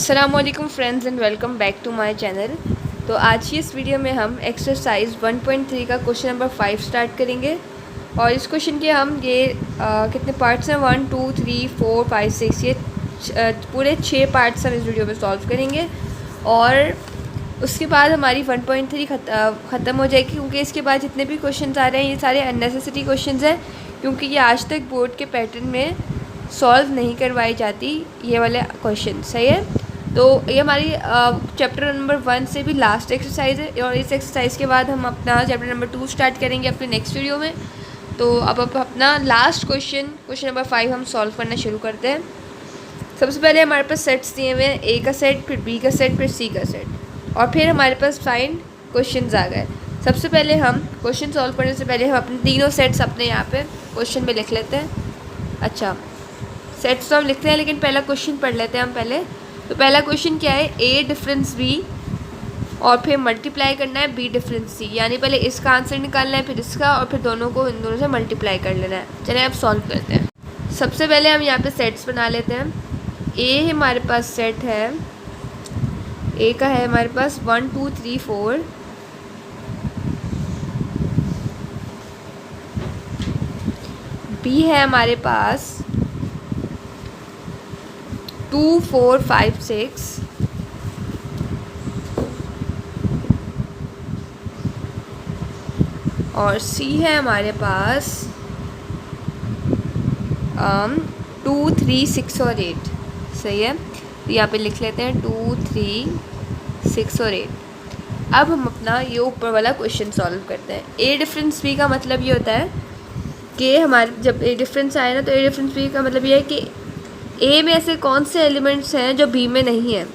अस्सलामुअलैकुम friends and welcome back to my channel. तो आज की इस वीडियो में हम एक्सरसाइज 1.3 का क्वेश्चन नंबर 5 स्टार्ट करेंगे। और इस क्वेश्चन के हम कितने पार्ट्स हैं 1 2 3 4 5 6 ये पूरे 6 पार्ट्स हम इस वीडियो में सॉल्व करेंगे। और उसके बाद हमारी 1.3 ख़त्म हो जाएगी, क्योंकि इसके बाद जितने भी क्वेश्चन आ रहे हैं ये सारे अननेसेसरी क्वेश्चन हैं, क्योंकि ये आज तक बोर्ड के पैटर्न में सॉल्व नहीं करवाई जाती ये वाले क्वेश्चन। सही है। तो ये हमारी चैप्टर नंबर 1 से भी लास्ट एक्सरसाइज है, और इस एक्सरसाइज के बाद हम अपना चैप्टर नंबर 2 स्टार्ट करेंगे अपने नेक्स्ट वीडियो में। तो अब अपना लास्ट क्वेश्चन नंबर 5 हम सॉल्व करना शुरू करते हैं। सबसे पहले हमारे पास सेट्स दिए हुए हैं, ए का सेट, फिर बी का सेट, फिर सी का सेट, और फिर हमारे पास फाइंड क्वेश्चंस आ गए। सबसे पहले हम क्वेश्चन सॉल्व करने से पहले हम अपने तीनों सेट्स अपने यहाँ पे क्वेश्चन में लिख लेते हैं। अच्छा, सेट्स तो हम लिखते हैं, लेकिन पहला क्वेश्चन पढ़ लेते हैं हम पहले। तो पहला क्वेश्चन क्या है, ए डिफरेंस बी और फिर मल्टीप्लाई करना है बी डिफरेंस सी, यानी पहले इसका आंसर निकालना है, फिर इसका, और फिर दोनों को इन दोनों से मल्टीप्लाई कर लेना है। चलिए अब सॉल्व करते हैं। सबसे पहले हम यहाँ पे सेट्स बना लेते हैं। ए हमारे पास सेट है, ए का है हमारे पास 1 2 3 4। बी है हमारे पास 2 4 5 6। और सी है हमारे पास 2 3 6 और 8। सही है। तो यहाँ पे लिख लेते हैं 2 3 6 और 8। अब हम अपना ये ऊपर वाला क्वेश्चन सॉल्व करते हैं। ए डिफरेंस बी का मतलब ये होता है कि हमारे जब ए डिफरेंस आए ना, तो ए डिफरेंस बी का मतलब ये है कि ए में ऐसे कौन से एलिमेंट्स हैं जो बी में नहीं है।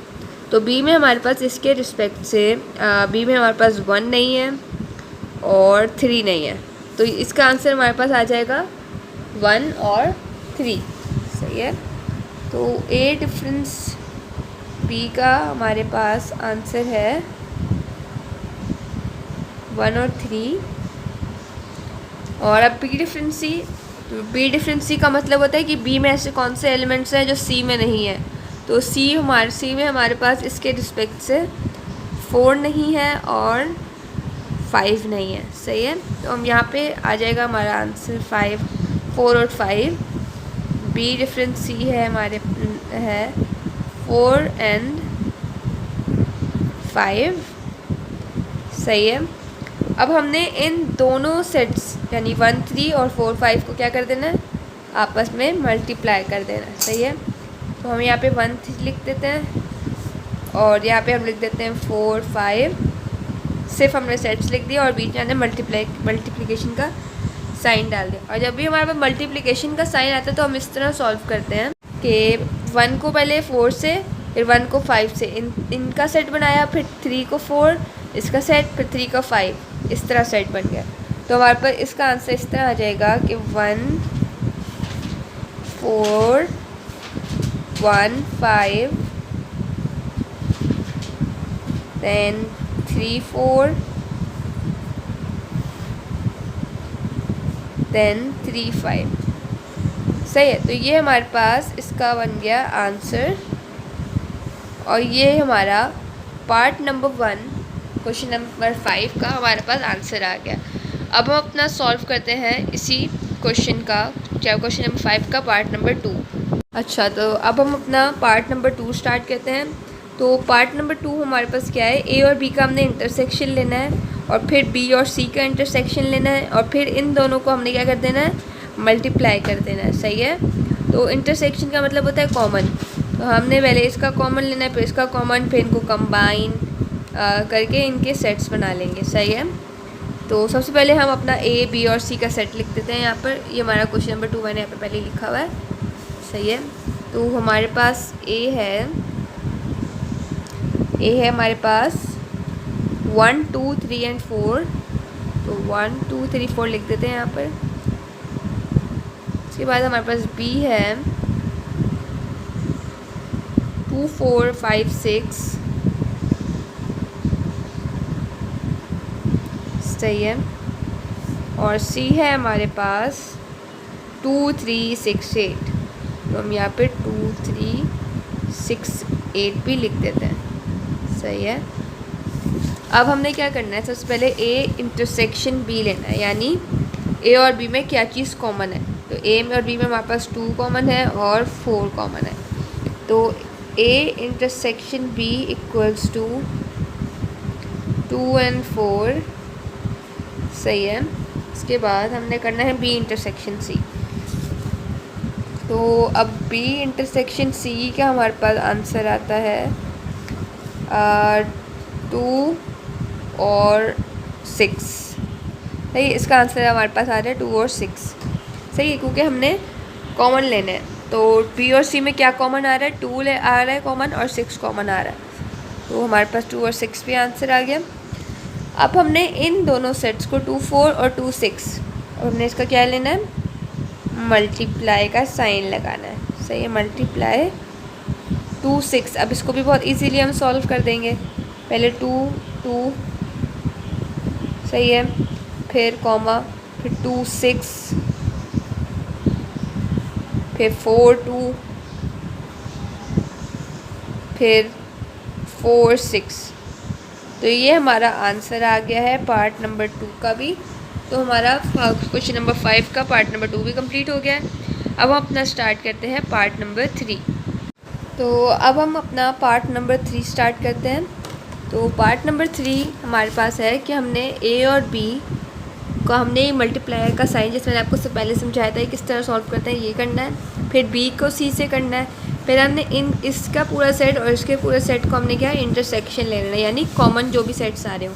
तो बी में हमारे पास इसके रिस्पेक्ट से बी में हमारे पास 1 नहीं है और 3 नहीं है। तो इसका आंसर हमारे पास आ जाएगा 1 और 3। सही है। तो ए डिफरेंस बी का हमारे पास आंसर है 1 और 3। और अब बी डिफरेंस सी का मतलब होता है कि बी में ऐसे कौन से एलिमेंट्स हैं जो सी में नहीं है। तो सी में हमारे पास इसके रिस्पेक्ट से 4 नहीं है और 5 नहीं है। सही है। तो हम यहाँ पे आ जाएगा हमारा आंसर 5 4 और 5। बी डिफरेंस सी है हमारे है 4 एंड 5। सही है। अब हमने इन दोनों सेट्स यानी 1 3 और 4 5 को क्या कर देना है, आपस में मल्टीप्लाई कर देना है। सही है। तो हम यहाँ पे 1 3 लिख देते हैं, और यहाँ पे हम लिख देते हैं 4 5। सिर्फ हमने सेट्स लिख दिया और बीच में हमने मल्टीप्लिकेशन का साइन डाल दिया। और जब भी हमारे पास मल्टीप्लिकेशन का साइन आता है तो हम इस तरह सॉल्व करते हैं कि 1 को पहले 4 से, फिर 1 को 5 से, इनका सेट बनाया, फिर 3 को 4 इसका सेट, फिर 3 का 5, इस तरह सेट बन गया। तो हमारे पास इसका आंसर इस तरह आ जाएगा कि 1 4 1 5 then 3 4 then 3 5। सही है। तो ये हमारे पास इसका बन गया आंसर, और ये हमारा पार्ट नंबर 1 क्वेश्चन नंबर 5 का हमारे पास आंसर आ गया। अब हम अपना सॉल्व करते हैं इसी क्वेश्चन का, चाहे क्वेश्चन नंबर 5 का पार्ट नंबर 2। अच्छा, तो अब हम अपना पार्ट नंबर 2 स्टार्ट करते हैं। तो पार्ट नंबर 2 हमारे पास क्या है, ए और बी का हमने इंटरसेक्शन लेना है, और फिर बी और सी का इंटरसेक्शन लेना है, और फिर इन दोनों को हमने क्या कर देना है, मल्टीप्लाई कर देना है। सही है। तो इंटरसेक्शन का मतलब होता है कॉमन। तो हमने पहले इसका कॉमन लेना है, फिर इसका कॉमन, फिर इनको कंबाइन करके इनके सेट्स बना लेंगे। सही है। तो सबसे पहले हम अपना ए बी और सी का सेट लिख देते हैं यहाँ पर। ये हमारा क्वेश्चन नंबर 2 मैंने यहाँ पर पहले लिखा हुआ है। सही है। तो हमारे पास ए है हमारे पास 1 2 3 एंड 4। तो 1 2 3 4 लिख देते हैं यहाँ पर। उसके बाद हमारे पास बी है 2 4 5 6। सही है। और सी है हमारे पास 2 3 6 8। तो हम यहाँ पे 2 3 6 8 भी लिख देते हैं। सही है। अब हमने क्या करना है, सबसे पहले ए इंटरसेक्शन बी लेना है, यानी ए और बी में क्या चीज़ कॉमन है। तो ए में और बी में हमारे पास 2 कॉमन है और 4 कॉमन है। तो A intersection B equals to 2 and 4। सही है। इसके बाद हमने करना है बी इंटरसेक्शन सी। तो अब बी इंटरसेक्शन सी का हमारे पास आंसर आता है 2 और 6। सही, इसका आंसर हमारे पास आ रहा है 2 और 6। सही है, क्योंकि हमने कॉमन लेने हैं। तो बी और सी में क्या कॉमन आ रहा है, 2 आ रहा है कॉमन और 6 कॉमन आ रहा है। तो हमारे पास 2 और 6 भी आंसर आ गया। अब हमने इन दोनों सेट्स को 2 4 और 2 6, अब हमने इसका क्या लेना है, मल्टीप्लाई का साइन लगाना है। सही है, मल्टीप्लाई 2 6। अब इसको भी बहुत इजीली हम सॉल्व कर देंगे। पहले 2 2, सही है, फिर कॉमा, फिर 2 6, फिर 4 2, फिर 4 6। तो ये हमारा आंसर आ गया है पार्ट नंबर 2 का भी। तो हमारा क्वेश्चन नंबर 5 का पार्ट नंबर 2 भी कंप्लीट हो गया है। अब हम अपना स्टार्ट करते हैं पार्ट नंबर 3। तो अब हम अपना पार्ट नंबर 3 स्टार्ट करते हैं। तो पार्ट नंबर 3 हमारे पास है कि हमने ए और बी को हमने मल्टीप्लायर का साइन, जैसे मैंने आपको सबसे पहले समझाया था किस तरह सॉल्व करते हैं, ये करना है। फिर बी को सी से करना है। फिर हमने इसका पूरा सेट और इसके पूरे सेट को हमने क्या, इंटरसेक्शन ले लेना है, यानी कॉमन जो भी सेट्स आ रहे हो।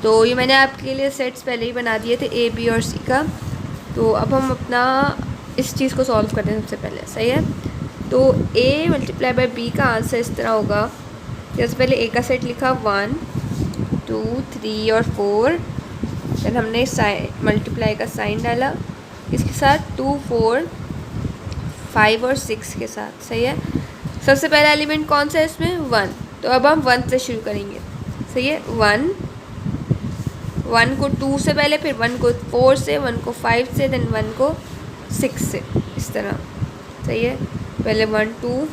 तो ये मैंने आपके लिए सेट्स पहले ही बना दिए थे, ए बी और सी का। तो अब हम अपना इस चीज़ को सॉल्व करते हैं सबसे पहले। सही है। तो ए मल्टीप्लाई बाय बी का आंसर इस तरह होगा, जैसे पहले ए का सेट लिखा 1 2 3 और 4, फिर हमने साइन मल्टीप्लाई का साइन डाला इसके साथ 2 4 5 और 6 के साथ। सही है। सबसे पहला एलिमेंट कौन सा है इसमें, 1। तो अब हम 1 से शुरू करेंगे। सही है, 1 को 2 से पहले, फिर 1 को 4 से, 1 को 5 से, देन 1 को 6 से, इस तरह। सही है, पहले 1 2,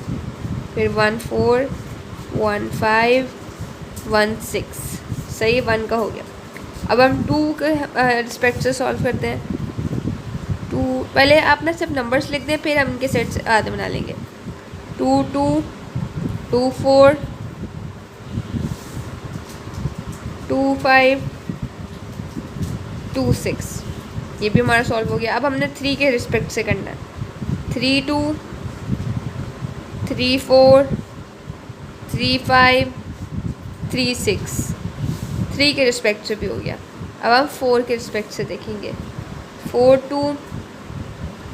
फिर 1 4 1 5 1 6। सही है, 1 का हो गया। अब हम 2 के रिस्पेक्ट से सॉल्व करते हैं। 2 पहले आप ना सिर्फ नंबर्स लिख दें, फिर हम इनके सेट्स आधे बना लेंगे। 2 2 2 4 2 5 2 6, ये भी हमारा सॉल्व हो गया। अब हमने 3 के रिस्पेक्ट से करना है। 3 2 3 4 3 5 3 6, 3 के रिस्पेक्ट से भी हो गया। अब हम 4 के रिस्पेक्ट से देखेंगे। 4 2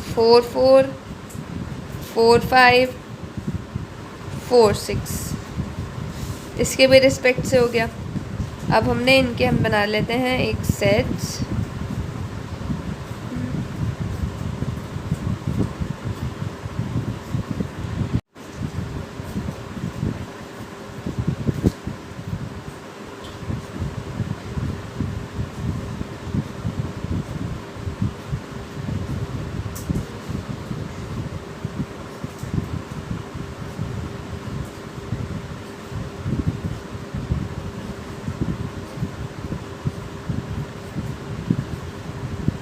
4 4 4 5 4 6, इसके भी रिस्पेक्ट से हो गया। अब हमने इनके हम बना लेते हैं एक सेट।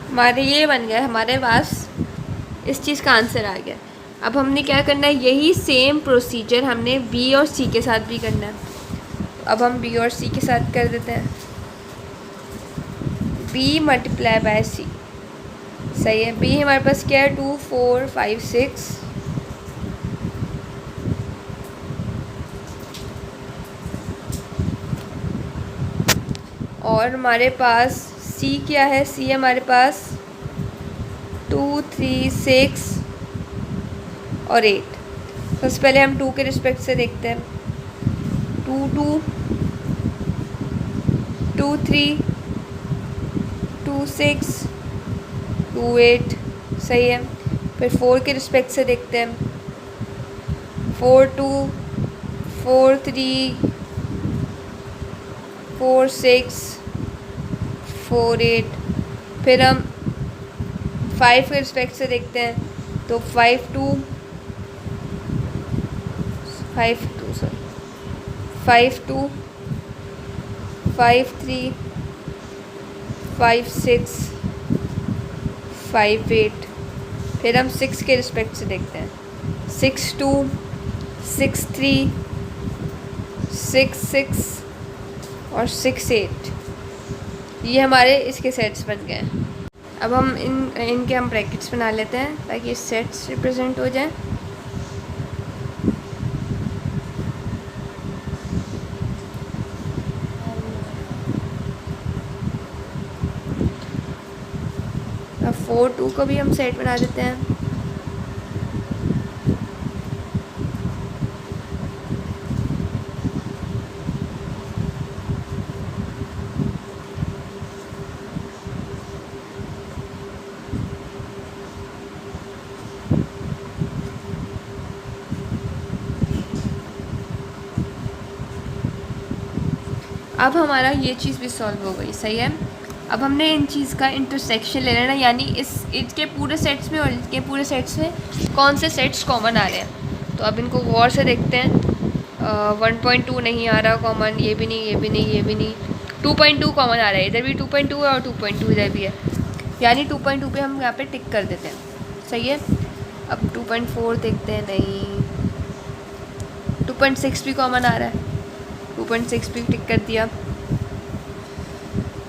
हमारे ये बन गया, हमारे पास इस चीज़ का आंसर आ गया। अब हमने क्या करना है, यही सेम प्रोसीजर हमने बी और सी के साथ भी करना है। अब हम बी और सी के साथ कर देते हैं। बी मल्टीप्लाई बाय सी। सही है, बी हमारे पास क्या है, 2 4 5 6, और हमारे पास सी क्या है, सी हमारे पास 2 3 6 और 8। सबसे पहले हम 2 के रिस्पेक्ट से देखते हैं। 2 2 2 3 2 6 2 8। सही है। फिर 4 के रिस्पेक्ट से देखते हैं। 4 2 4 3 4 6 4 8। फिर हम 5 के रिस्पेक्ट से देखते हैं। तो 5 2 5 2, 5 3, 5 6, 5 8। फिर हम 6 के रिस्पेक्ट से देखते हैं। 6 2, 6 3, 6 6 और 6 8। ये हमारे इसके सेट्स बन गए हैं। अब हम इनके हम ब्रैकेट्स बना लेते हैं ताकि ये सेट्स रिप्रेजेंट हो जाए। अब 4 2 को भी हम सेट बना देते हैं। अब हमारा ये चीज़ भी सॉल्व हो गई, सही है। अब हमने इन चीज़ का इंटरसेक्शन ले लेना, यानी इसके पूरे सेट्स में और इसके पूरे सेट्स में कौन से सेट्स कॉमन आ रहे हैं। तो अब इनको गौर से देखते हैं। 1.2 नहीं आ रहा कॉमन, ये भी नहीं, ये भी नहीं, ये भी नहीं। 2.2 कॉमन आ रहा है, इधर भी 2.2 है और 2.2 इधर भी है, यानी 2.2 पे हम यहाँ पे टिक कर देते हैं, सही है। अब 2.4 देखते हैं, नहीं। 2.6 भी कॉमन आ रहा है, 2.6 भी टिक कर दिया।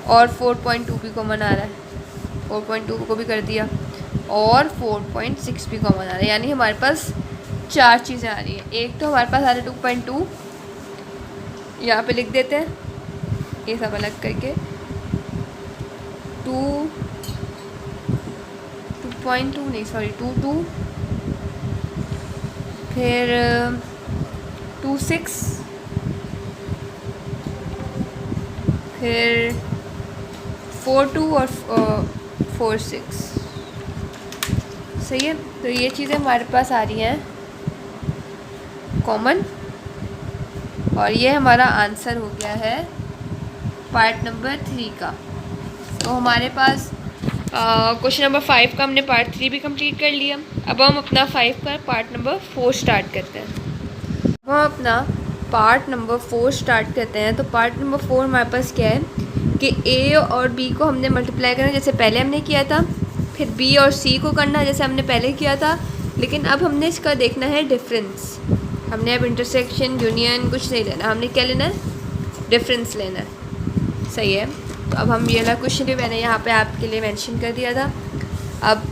और 4.2 भी कॉमन आ रहा है, 4.2 को भी कर दिया। और 4.6 भी कॉमन आ रहा है, यानी हमारे पास 4 चीज़ें आ रही हैं। एक तो हमारे पास आ रहा है 2.2, यहाँ पे लिख देते हैं ये सब अलग करके। 2.2 नहीं, सॉरी 2 फिर 2.6, फिर 4.2 और 4.6, सही है। तो ये चीज़ें हमारे पास आ रही हैं कॉमन, और ये हमारा आंसर हो गया है पार्ट नंबर 3 का। तो हमारे पास क्वेश्चन नंबर 5 का हमने पार्ट 3 भी कंप्लीट कर लिया। अब हम अपना 5 का पार्ट नंबर 4 स्टार्ट करते हैं। अब हम अपना पार्ट नंबर 4 स्टार्ट करते हैं। तो पार्ट नंबर 4 हमारे पास क्या है कि ए और बी को हमने मल्टीप्लाई करना जैसे पहले हमने किया था, फिर बी और सी को करना जैसे हमने पहले किया था, लेकिन अब हमने इसका देखना है डिफरेंस। हमने अब इंटरसेक्शन, यूनियन कुछ नहीं लेना, हमने क्या लेना है, डिफरेंस लेना है, सही है। तो अब हम ये वाला क्वेश्चन भी मैंने यहाँ पे आपके लिए मेंशन कर दिया था। अब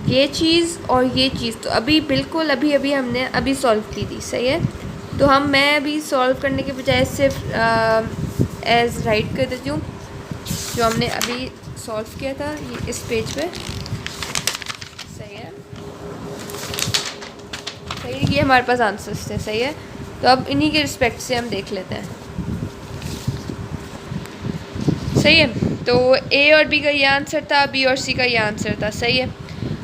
ये चीज़ और ये चीज़ तो अभी बिल्कुल अभी हमने अभी सॉल्व की थी, सही है। तो मैं अभी सॉल्व करने के बजाय सिर्फ एज राइट कर देती हूँ जो हमने अभी सॉल्व किया था ये इस पेज पे, सही है। सही है, ये हमारे पास आंसर्स थे, सही है। तो अब इन्हीं के रिस्पेक्ट से हम देख लेते हैं, सही है। तो ए और बी का ये आंसर था, बी और सी का ये आंसर था, सही है।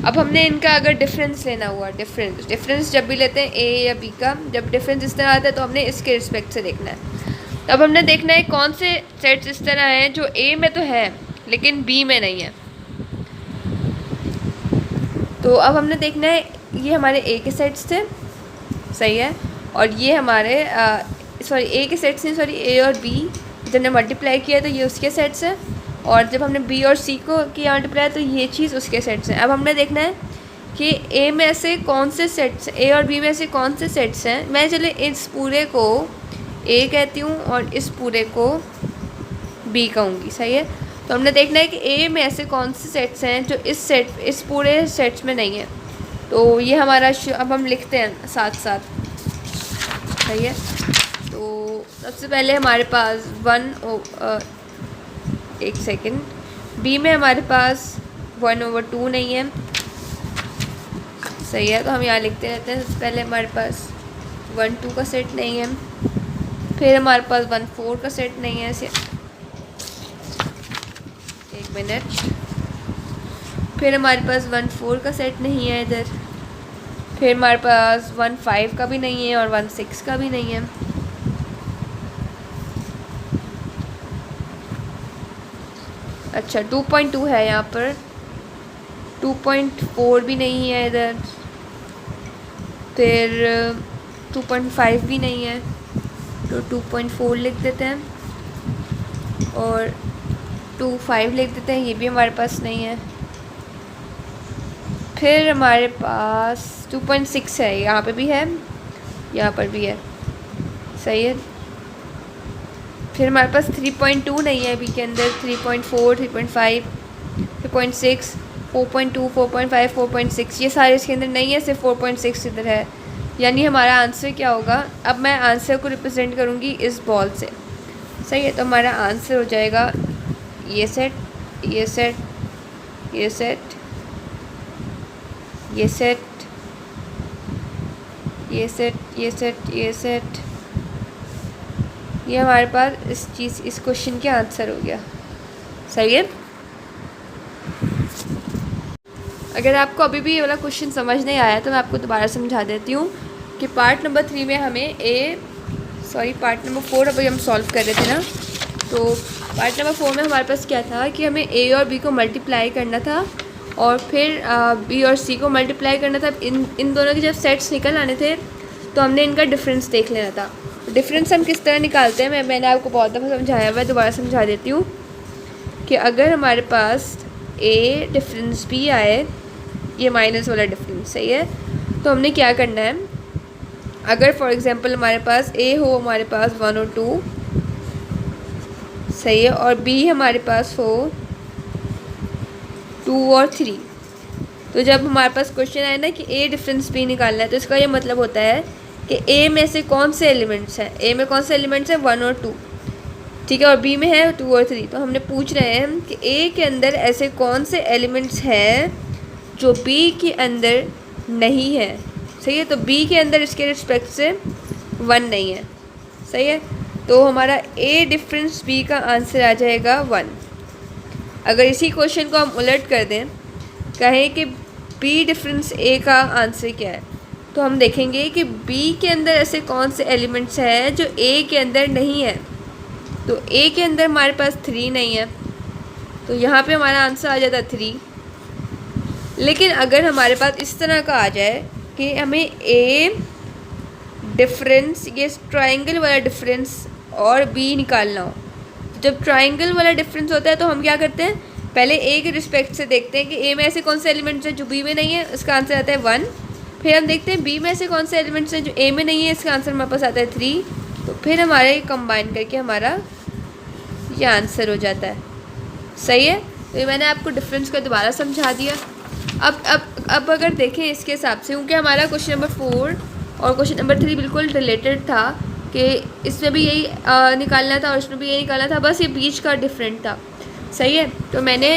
अब हमने इनका अगर डिफरेंस लेना हुआ, डिफरेंस जब भी लेते हैं ए या बी का, जब डिफरेंस इस तरह आता है तो हमने इसके रिस्पेक्ट से देखना है। तो अब हमने देखना है कौन से सेट्स इस तरह हैं जो ए में तो है लेकिन बी में नहीं है। तो अब हमने देखना है ये हमारे ए के सेट्स थे, सही है, और ये हमारे सॉरी ए के सेट्स नहीं, सॉरी ए और बी जब हमने मल्टीप्लाई किया तो ये उसके सेट्स हैं, और जब हमने बी और सी को किया मल्टीप्लाई तो ये चीज़ उसके सेट्स हैं। अब हमने देखना है कि ए में से कौन से सेट्स, ए और बी में से कौन से सेट्स हैं। मैं चले इस पूरे को ए कहती हूँ और इस पूरे को बी कहूँगी, सही है। तो हमने देखना है कि ए में ऐसे कौन से सेट्स हैं जो इस पूरे सेट्स में नहीं है। तो ये हमारा अब हम लिखते हैं साथ साथ, सही है। तो सबसे पहले हमारे पास एक सेकेंड, बी में हमारे पास 1/2 नहीं है, सही है। तो हम यहाँ लिखते रहते हैं। सबसे पहले हमारे पास 1/2 का सेट नहीं है, फिर हमारे पास 1/4 का सेट नहीं है, एक मिनट, फिर हमारे पास 1/4 का सेट नहीं है इधर, फिर हमारे पास 1/5 का भी नहीं है और 1/6 का भी नहीं है। अच्छा 2.2 है यहाँ पर, 2.4 भी नहीं है इधर, फिर 2.5 भी नहीं है, तो 2.4 लिख देते हैं और 2.5 लिख देते हैं, ये भी हमारे पास नहीं है। फिर हमारे पास 2.6 है, यहाँ पे भी है, यहाँ पर भी है, सही है। फिर हमारे पास 3.2 नहीं है अभी के अंदर, 3.4, 3.5, 3.6, 4.2, 4.5, 4.6 ये सारे इसके अंदर नहीं है, सिर्फ 4.6 इधर है। यानी हमारा आंसर क्या होगा, अब मैं आंसर को रिप्रेजेंट करूँगी इस बॉल से, सही है। तो हमारा आंसर हो जाएगा ये सेट, ये सेट, ये सेट, ये सेट, ये सेट, ये सेट, ये सेट। ये हमारे पास इस क्वेश्चन के आंसर हो गया, सही है। अगर आपको अभी भी ये वाला क्वेश्चन समझ नहीं आया तो मैं आपको दोबारा समझा देती हूँ कि पार्ट नंबर 3 में हमें पार्ट नंबर 4 अभी हम सॉल्व कर रहे थे ना। तो पार्ट नंबर 4 में हमारे पास क्या था कि हमें ए और बी को मल्टीप्लाई करना था और फिर बी और सी को मल्टीप्लाई करना था। इन दोनों के जब सेट्स निकल आने थे तो हमने इनका डिफरेंस देख लेना था। डिफरेंस हम किस तरह निकालते हैं मैंने आपको बहुत दफ़ा समझाया हुआ है, दोबारा समझा देती हूँ कि अगर हमारे पास ए डिफरेंस बी आए, ये माइनस वाला डिफरेंस, सही है। तो हमने क्या करना है, अगर फॉर एग्जांपल हमारे पास ए हो हमारे पास 1 और 2, सही है, और बी हमारे पास हो 2 और 3, तो जब हमारे पास क्वेश्चन आए ना कि ए डिफरेंस बी निकालना है तो इसका ये मतलब होता है कि ए में से कौन से एलिमेंट्स हैं, ए में कौन से एलिमेंट्स हैं 1 और 2, ठीक है, और बी में है 2 और 3। तो हमने पूछ रहे हैं कि ए के अंदर ऐसे कौन से एलिमेंट्स हैं जो बी के अंदर नहीं है, सही है। तो बी के अंदर इसके रिस्पेक्ट से 1 नहीं है, सही है। तो हमारा ए डिफरेंस बी का आंसर आ जाएगा 1। अगर इसी क्वेश्चन को हम उलट कर दें, कहें कि बी डिफरेंस ए का आंसर क्या है, तो हम देखेंगे कि बी के अंदर ऐसे कौन से एलिमेंट्स हैं जो ए के अंदर नहीं है। तो ए के अंदर हमारे पास 3 नहीं है, तो यहाँ पे हमारा आंसर आ जाता 3। लेकिन अगर हमारे पास इस तरह का आ जाए कि हमें ए डिफरेंस, ये ट्रायंगल वाला डिफरेंस और बी निकालना हो, जब ट्रायंगल वाला डिफरेंस होता है तो हम क्या करते हैं, पहले ए के रिस्पेक्ट से देखते हैं कि ए में ऐसे कौन से एलिमेंट्स हैं जो बी में नहीं है, इसका आंसर आता है 1। फिर हम देखते हैं बी में ऐसे कौन से एलिमेंट्स हैं जो ए में नहीं है, इसका आंसर हमारे पास आता है 3। तो फिर हमारे कंबाइन करके हमारा ये आंसर हो जाता है, सही है। तो ये मैंने आपको डिफरेंस को दोबारा समझा दिया। अब अगर देखें इसके हिसाब से, क्योंकि हमारा क्वेश्चन नंबर 4 और क्वेश्चन नंबर 3 बिल्कुल रिलेटेड था कि इसमें भी यही निकालना था और इसमें भी यही निकालना था, बस ये बीच का डिफरेंट था, सही है। तो मैंने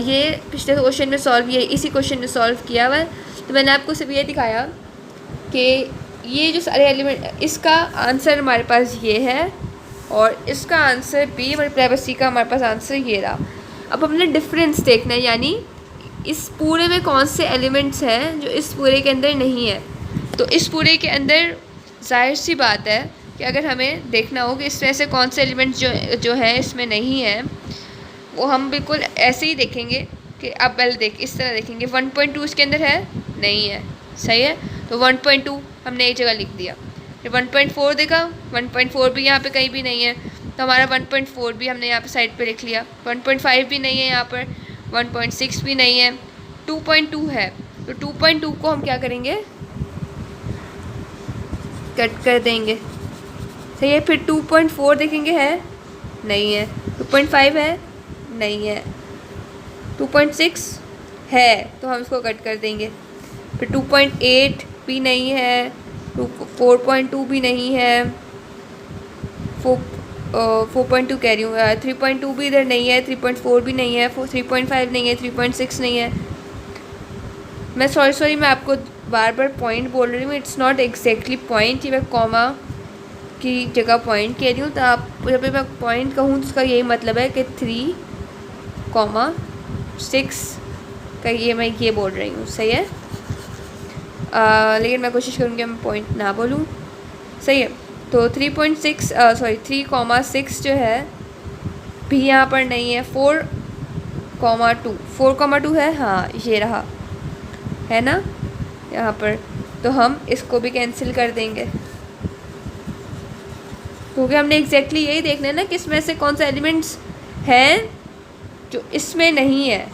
ये पिछले क्वेश्चन में इसी क्वेश्चन में सॉल्व किया हुआ है। तो मैंने आपको सिर्फ ये दिखाया कि ये जो सारे एलिमेंट, इसका आंसर हमारे पास ये है और इसका आंसर बी मल्टीप्लाई बाई सी का हमारे पास आंसर ये रहा। अब हमने डिफरेंस देखना है, यानी इस पूरे में कौन से एलिमेंट्स हैं जो इस पूरे के अंदर नहीं है। तो इस पूरे के अंदर जाहिर सी बात है कि अगर हमें देखना हो कि इसमें ऐसे कौन से एलिमेंट्स जो हैं इसमें नहीं हैं, वो हम बिल्कुल ऐसे ही देखेंगे कि अब पहले इस तरह देखेंगे 1.2 इसके अंदर है, नहीं है, सही है। तो 1.2 हमने एक जगह लिख दिया। फिर 1.4 देखा, 1.4 भी यहाँ पे कहीं भी नहीं है, तो हमारा 1.4 भी हमने यहाँ पे साइड पे लिख लिया। 1.5 भी नहीं है यहाँ पर, 1.6 भी नहीं है, 2.2 है। तो 2.2 को हम क्या करेंगे, कट कर देंगे, सही है। फिर 2.4 देखेंगे, है नहीं है, 2.5 है नहीं है, 2.6 है तो हम इसको कट कर देंगे। फिर 2.8 भी नहीं है, 4.2 भी नहीं है, 4.2 कह रही हूँ, 3.2 भी इधर नहीं है, 3.4 भी नहीं है, 3.5 नहीं है, 3.6 नहीं है। मैं सॉरी मैं आपको बार बार पॉइंट बोल रही हूँ, इट्स नॉट एग्जैक्टली पॉइंट, ये मैं कॉमा की जगह पॉइंट कह रही हूँ। तो आप जब भी मैं पॉइंट कहूँ तो उसका यही मतलब है कि 3.6 का मैं ये बोल रही हूँ, सही है। लेकिन मैं कोशिश करूँगी मैं पॉइंट ना बोलूँ, सही है। तो 3.6 जो है भी यहाँ पर नहीं है। 4.2 है, हाँ ये रहा, है ना यहाँ पर। तो हम इसको भी कैंसिल कर देंगे, क्योंकि हमने एग्जैक्टली यही देखना है ना कि इसमें से कौन सा एलिमेंट्स हैं जो इसमें नहीं है।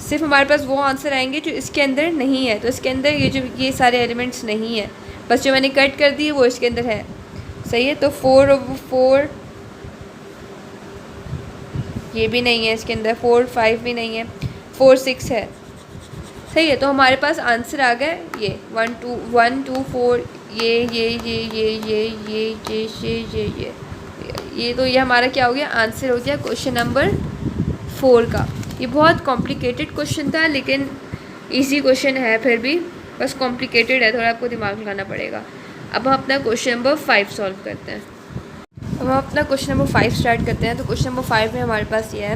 सिर्फ हमारे पास वो आंसर आएंगे जो इसके अंदर नहीं है। तो इसके अंदर ये सारे एलिमेंट्स नहीं है, बस जो मैंने कट कर दिए वो इसके अंदर है। सही है। तो 4/4 ये भी नहीं है इसके अंदर, 4/5 भी नहीं है, 4/6 है। सही है। तो हमारे पास आंसर आ गया ये 1 2 4 ये तो ये हमारा क्या हो गया, आंसर हो गया क्वेश्चन नंबर 4 का। ये बहुत कॉम्प्लिकेटेड क्वेश्चन था लेकिन इजी क्वेश्चन है, फिर भी बस कॉम्प्लिकेटेड है, थोड़ा आपको दिमाग लगाना पड़ेगा। अब हम अपना क्वेश्चन नंबर 5 सॉल्व करते हैं। अब हम अपना क्वेश्चन नंबर 5 स्टार्ट करते हैं। तो क्वेश्चन नंबर 5 में हमारे पास ये है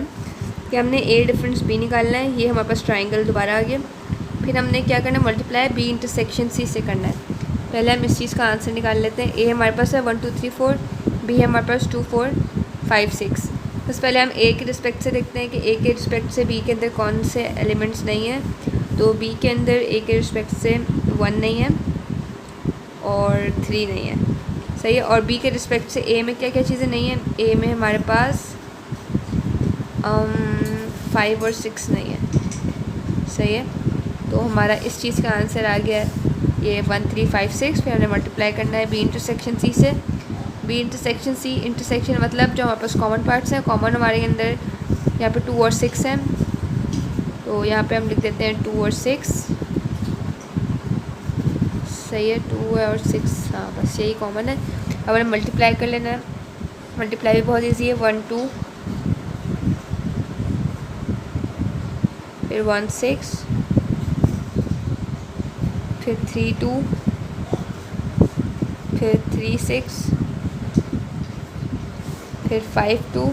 कि हमने ए डिफरेंस बी निकालना है। ये हमारे पास ट्राइंगल दोबारा आ गया। फिर हमने क्या करना है, मल्टीप्लाई बी इंटरसेक्शन सी से करना है। पहले हम इस चीज़ का आंसर निकाल लेते हैं। ए हमारे पास है 1 2 3 4, बी है हमारे पास 2 4 5 6। बस पहले हम ए के रिस्पेक्ट से देखते हैं कि ए के रिस्पेक्ट से बी के अंदर कौन से एलिमेंट्स नहीं हैं। तो बी के अंदर ए के रिस्पेक्ट से 1 नहीं है और 3 नहीं है। सही है। और बी के रिस्पेक्ट से ए में क्या क्या चीज़ें नहीं हैं, ए में हमारे पास 5 और 6 नहीं है। सही है। तो हमारा इस चीज़ का आंसर आ गया ये 1 3 5 6। फिर हमने मल्टीप्लाई करना है बी इंटरसेक्शन सी से। बी इंटरसेक्शन सी, इंटरसेक्शन मतलब जो हमारे पास कॉमन पार्ट्स हैं, कॉमन हमारे अंदर यहाँ पे 2 और 6 हैं। तो यहाँ पे हम लिख देते हैं 2 और 6। सही है। 2 और 6, हाँ बस यही कॉमन है। अब हमें मल्टीप्लाई कर लेना है। मल्टीप्लाई भी बहुत इजी है। 1 2 फिर 1 6 फिर 3 2 फिर 3 6 फिर 5 2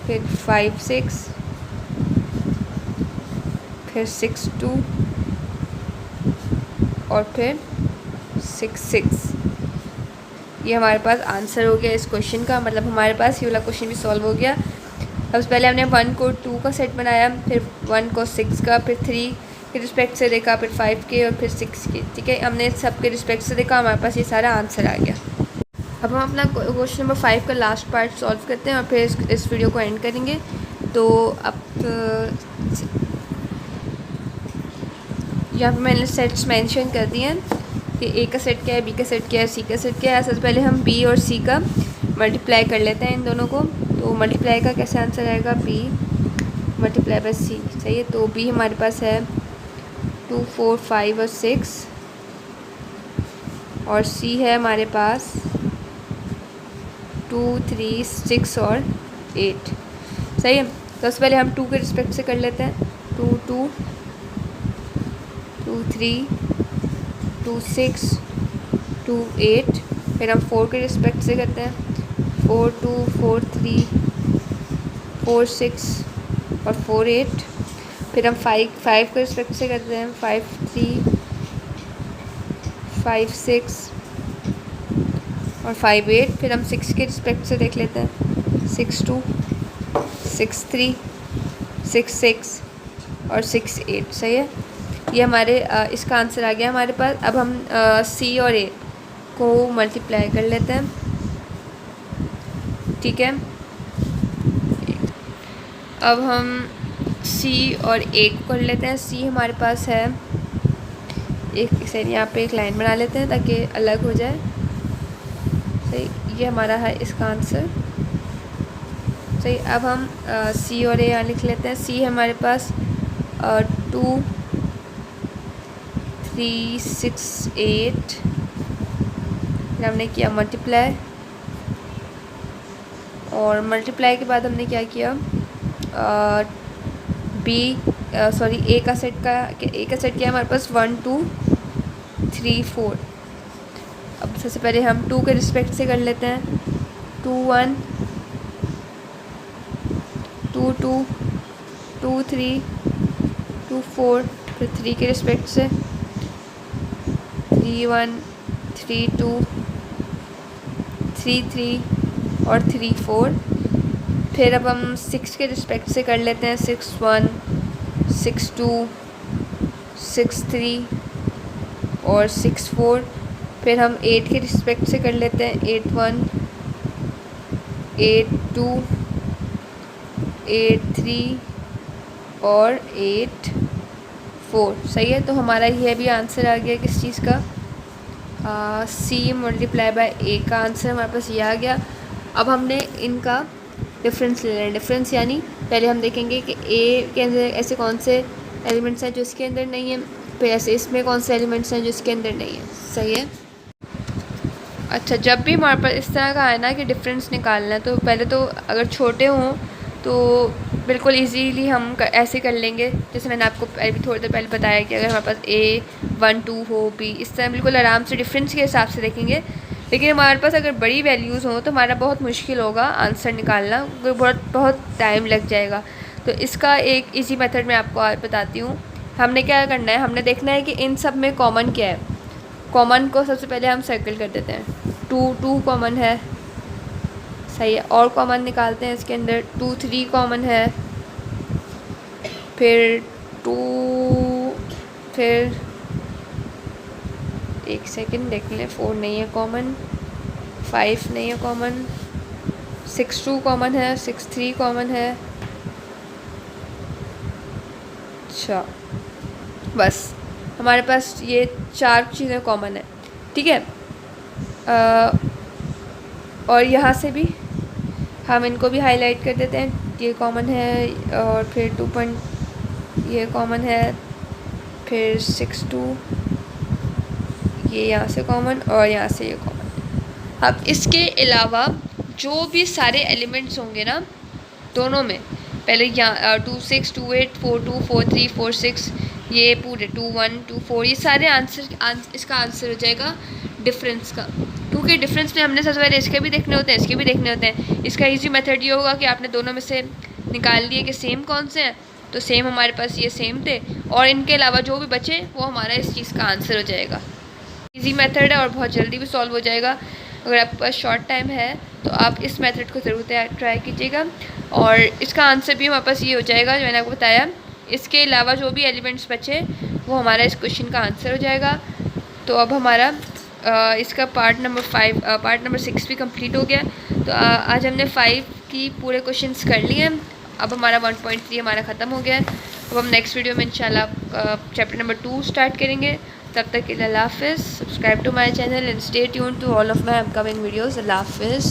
फिर 5 6 फिर 6 2 और फिर 6 6। ये हमारे पास आंसर हो गया इस क्वेश्चन का। मतलब हमारे पास ये वाला क्वेश्चन भी सॉल्व हो गया। अब पहले हमने 1 को 2 का सेट बनाया, फिर 1 को 6 का, फिर 3 के रिस्पेक्ट से देखा, फिर 5 के और फिर 6 के। ठीक है। हमने सब के रिस्पेक्ट से देखा, हमारे पास ये सारा आंसर आ गया। अब हम अपना क्वेश्चन नंबर 5 का लास्ट पार्ट सॉल्व करते हैं और फिर इस वीडियो को एंड करेंगे। तो अब यहाँ पर मैंने सेट्स मेंशन कर दिए हैं कि ए का सेट क्या है, बी का सेट क्या है, सी का सेट क्या है। सबसे पहले हम बी और सी का मल्टीप्लाई कर लेते हैं इन दोनों को। तो मल्टीप्लाई का कैसे आंसर आएगा, बी मल्टीप्लाई बाय सी। सही है। तो बी हमारे पास है 2 4 5 और 6 और सी है हमारे पास 2 3 6 और 8। सही है। तो सबसे पहले हम 2 के रिस्पेक्ट से कर लेते हैं। 2 2 2 3 2 6 2 8। फिर हम 4 के रिस्पेक्ट से करते हैं। 4 2 4 3 4 6 और 4 8। फिर हम 5 के रिस्पेक्ट से करते हैं। 5 3 5 6 और 5 8। फिर हम 6 के रिस्पेक्ट से देख लेते हैं। 6 2 6 3 6 6 और 6 8। सही है। ये हमारे इसका आंसर आ गया हमारे पास। अब हम सी और ए को मल्टीप्लाई कर लेते हैं। ठीक है। अब हम सी और ए को कर लेते हैं। सी हमारे पास है एक सेकंड, यहाँ पे एक लाइन बना लेते हैं ताकि अलग हो जाए। सही। ये हमारा है इसका आंसर। सही। अब हम सी और ए यहाँ लिख लेते हैं। सी हमारे पास 2 3 6 8। फिर हमने किया मल्टीप्लाई और मल्टीप्लाई के बाद हमने क्या किया, ए का सेट क्या है हमारे पास 1 2 3 4। अब सबसे पहले हम 2 के रिस्पेक्ट से कर लेते हैं। 2 1 2 2 2 3 2 4। फिर 3 के रिस्पेक्ट से 3 1 3 2 3 3 और 3 4। फिर अब हम 6 के रिस्पेक्ट से कर लेते हैं। 6 1 6 2 6 3 और 6 4। फिर हम 8 के रिस्पेक्ट से कर लेते हैं, 8 1, 8 2, 8 3 और 8 4। सही है। तो हमारा ये भी आंसर आ गया किस चीज़ का, C मल्टीप्लाई बाय A का आंसर हमारे पास ये आ गया। अब हमने इनका डिफरेंस ले लेना है। डिफरेंस यानी पहले हम देखेंगे कि A के अंदर ऐसे कौन से एलिमेंट्स हैं जो इसके अंदर नहीं है, फिर ऐसे इसमें कौन से एलिमेंट्स हैं जो इसके अंदर नहीं है। सही है। अच्छा, जब भी हमारे पास इस तरह का आए ना कि डिफरेंस निकालना है, तो पहले तो अगर छोटे हों तो बिल्कुल इजीली हम ऐसे कर लेंगे, जैसे मैंने आपको अभी थोड़ी देर पहले बताया कि अगर हमारे पास A 1 2 हो, B, इस तरह बिल्कुल आराम से डिफरेंस के हिसाब से देखेंगे। लेकिन हमारे पास अगर बड़ी वैल्यूज़ हों तो हमारा बहुत मुश्किल होगा आंसर निकालना, बहुत टाइम लग जाएगा। तो इसका एक ईजी मेथड मैं आपको आज बताती हूँ। हमने क्या करना है, हमने देखना है कि इन सब में कॉमन क्या है। कॉमन को सबसे पहले हम सर्कल कर देते हैं। 2 कॉमन है, सही है। और कॉमन निकालते हैं इसके अंदर, 2 3 कॉमन है, फिर 2, फिर एक सेकंड देख लें, 4 नहीं है कॉमन, 5 नहीं है कॉमन, 6 2 कॉमन है, 6 3 कॉमन है। अच्छा, बस हमारे पास ये 4 चीज़ें कॉमन है, ठीक है। और यहाँ से भी हम इनको भी हाईलाइट कर देते हैं, ये कॉमन है, और फिर 2 पॉइंट ये कॉमन है, फिर 6 2 ये यहाँ से कॉमन, और यहाँ से ये कॉमन। अब इसके अलावा जो भी सारे एलिमेंट्स होंगे ना दोनों में, पहले यहाँ 2 6 2 8 4 2 4 3 4 6, ये पूरे 2 1 2 4, ये सारे इसका आंसर हो जाएगा डिफरेंस का। क्योंकि डिफरेंस में हमने सबसे पहले इसके भी देखने होते हैं, इसके भी देखने होते हैं। इसका इजी मेथड ये होगा कि आपने दोनों में से निकाल लिए कि सेम कौन से हैं, तो सेम हमारे पास ये सेम थे, और इनके अलावा जो भी बचे वो हमारा इस चीज़ का आंसर हो जाएगा। इजी मेथड है और बहुत जल्दी भी सॉल्व हो जाएगा। अगर आपके पास शॉर्ट टाइम है तो आप इस मेथड को ज़रूर ट्राई कीजिएगा, और इसका आंसर भी हमारे पास ये हो जाएगा जो मैंने आपको बताया। इसके अलावा जो भी एलिमेंट्स बचे वो हमारा इस क्वेश्चन का आंसर हो जाएगा। तो अब हमारा इसका पार्ट नंबर 6 भी कंप्लीट हो गया। तो आज हमने 5 की पूरे क्वेश्चंस कर लिए हैं। अब हमारा 1.3 हमारा ख़त्म हो गया है। अब हम नेक्स्ट वीडियो में इंशाल्लाह चैप्टर नंबर 2 स्टार्ट करेंगे। तब तक के लिए अल्लाह हाफ़िज़। Subscribe to my channel and stay tuned to all of my upcoming videos. अल्लाह हाफ़िज़।